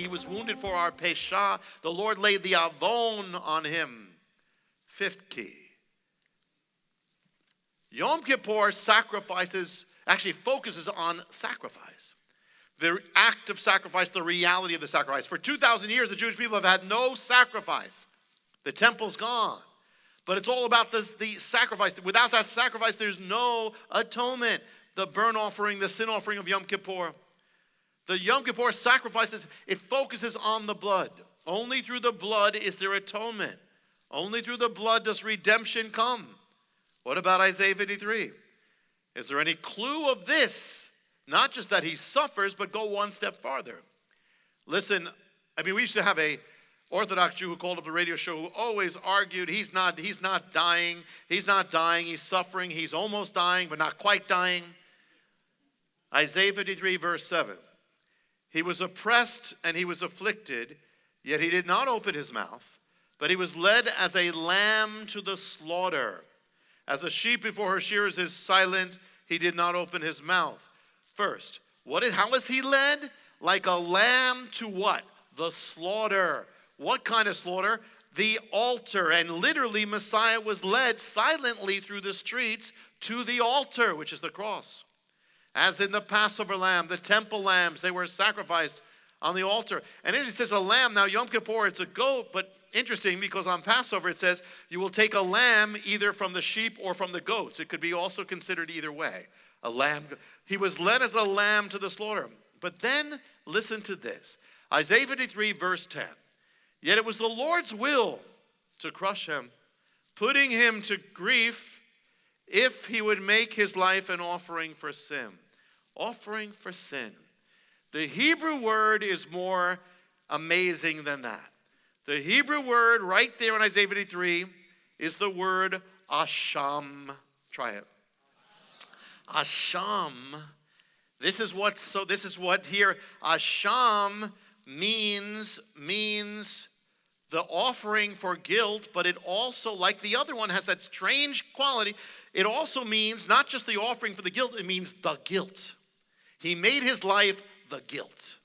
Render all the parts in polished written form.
He was wounded for our pesha. The Lord laid the avon on him. Fifth key. Yom Kippur actually focuses on sacrifice. The act of sacrifice, the reality of the sacrifice. For 2,000 years, the Jewish people have had no sacrifice. The temple's gone. But it's all about the sacrifice. Without that sacrifice, there's no atonement. The burnt offering, the sin offering of Yom Kippur. The Yom Kippur sacrifices, it focuses on the blood. Only through the blood is there atonement. Only through the blood does redemption come. What about Isaiah 53? Is there any clue of this? Not just that he suffers, but go one step farther. Listen, we used to have a Orthodox Jew who called up the radio show who always argued he's not dying. He's not dying. He's suffering. He's almost dying, but not quite dying. Isaiah 53, verse 7. He was oppressed and he was afflicted, yet he did not open his mouth, but he was led as a lamb to the slaughter. As a sheep before her shearers is silent, he did not open his mouth. First, how is he led? Like a lamb to what? The slaughter. What kind of slaughter? The altar. And literally, Messiah was led silently through the streets to the altar, which is the cross. As in the Passover lamb, the temple lambs, they were sacrificed on the altar. And it says a lamb. Now, Yom Kippur, it's a goat, but interesting because on Passover it says you will take a lamb either from the sheep or from the goats. It could be also considered either way. A lamb. He was led as a lamb to the slaughter. But then, listen to this. Isaiah 53, verse 10. Yet it was the Lord's will to crush him, putting him to grief if he would make his life an offering for sin. Offering for sin. The Hebrew word is more amazing than that. The Hebrew word right there in Isaiah 53 is the word asham. Try it. Asham. This is what here asham means the offering for guilt, but it also, like the other one, has that strange quality. It also means not just the offering for the guilt, it means the guilt. He made his life the guilt.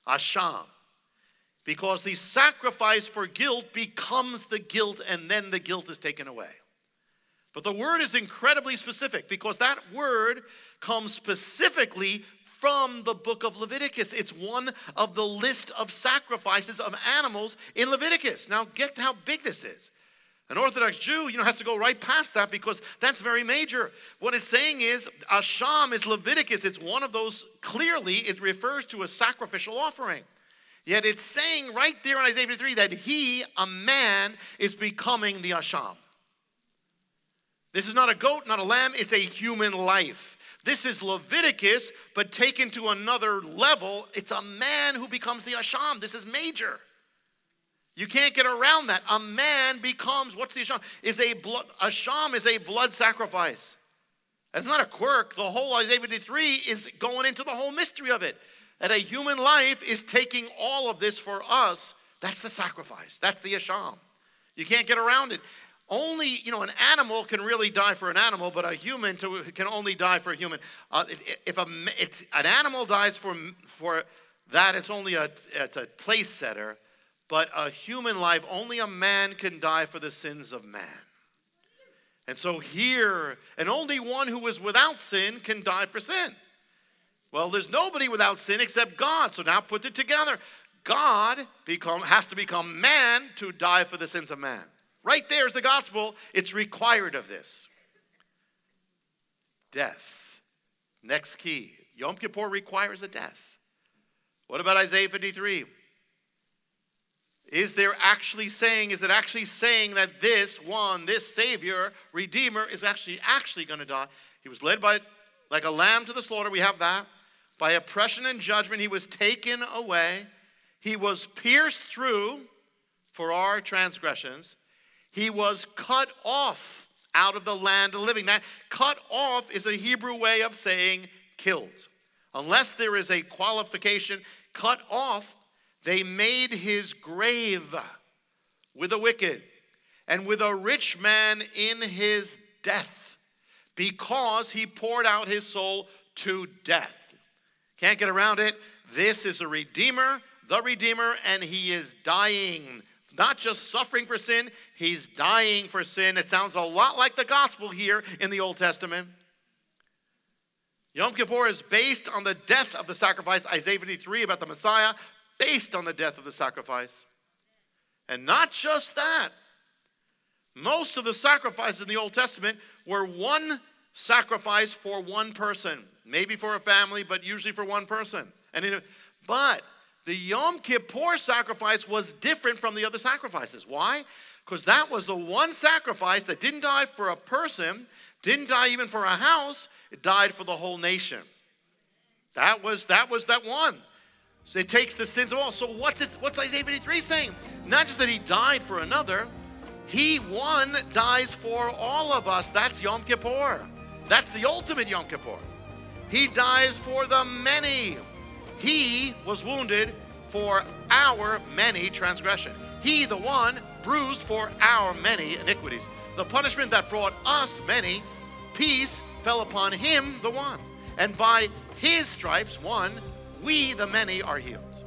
Asham. Because the sacrifice for guilt becomes the guilt, and then the guilt is taken away. But the word is incredibly specific because that word comes specifically from the book of Leviticus. It's one of the list of sacrifices of animals in Leviticus. Now get how big this is. An Orthodox Jew, has to go right past that because that's very major. What it's saying is, Asham is Leviticus. It's one of those, clearly it refers to a sacrificial offering. Yet it's saying right there in Isaiah 53 that he, a man, is becoming the Asham. This is not a goat, not a lamb, it's a human life. This is Leviticus, but taken to another level. It's a man who becomes the Asham. This is major. You can't get around that. A man becomes, what's the Asham? Asham is a blood sacrifice. And it's not a quirk. The whole Isaiah 53 is going into the whole mystery of it. That a human life is taking all of this for us. That's the sacrifice. That's the Asham. You can't get around it. Only, an animal can really die for an animal, but a human can only die for a human. If an animal dies for that, it's a place setter. But a human life, only a man can die for the sins of man. And so here, and only one who is without sin can die for sin. Well, there's nobody without sin except God. So now put it together. God has to become man to die for the sins of man. Right there is the gospel. It's required of this. Death. Next key. Yom Kippur requires a death. What about Isaiah 53? Is it actually saying that this Savior, Redeemer, is actually going to die? He was led like a lamb to the slaughter. We have that. By oppression and judgment, he was taken away. He was pierced through for our transgressions. He was cut off out of the land of the living. That cut off is a Hebrew way of saying killed. Unless there is a qualification, cut off, they made his grave with the wicked and with a rich man in his death because he poured out his soul to death. Can't get around it. This is a Redeemer, the Redeemer, and he is dying. Not just suffering for sin, he's dying for sin. It sounds a lot like the gospel here in the Old Testament. Yom Kippur is based on the death of the sacrifice. Isaiah 53 about the Messiah, based on the death of the sacrifice. And not just that. Most of the sacrifices in the Old Testament were one sacrifice for one person. Maybe for a family, but usually for one person. But the Yom Kippur sacrifice was different from the other sacrifices. Why? Because that was the one sacrifice that didn't die for a person, didn't die even for a house, it died for the whole nation. That was that one. So it takes the sins of all. So what's Isaiah 53 saying? Not just that he died for another, he one dies for all of us. That's Yom Kippur. That's the ultimate Yom Kippur. He dies for the many. He was wounded for our many transgression. He, the one, bruised for our many iniquities. The punishment that brought us many, peace, fell upon him, the one. And by his stripes, one, we, the many, are healed.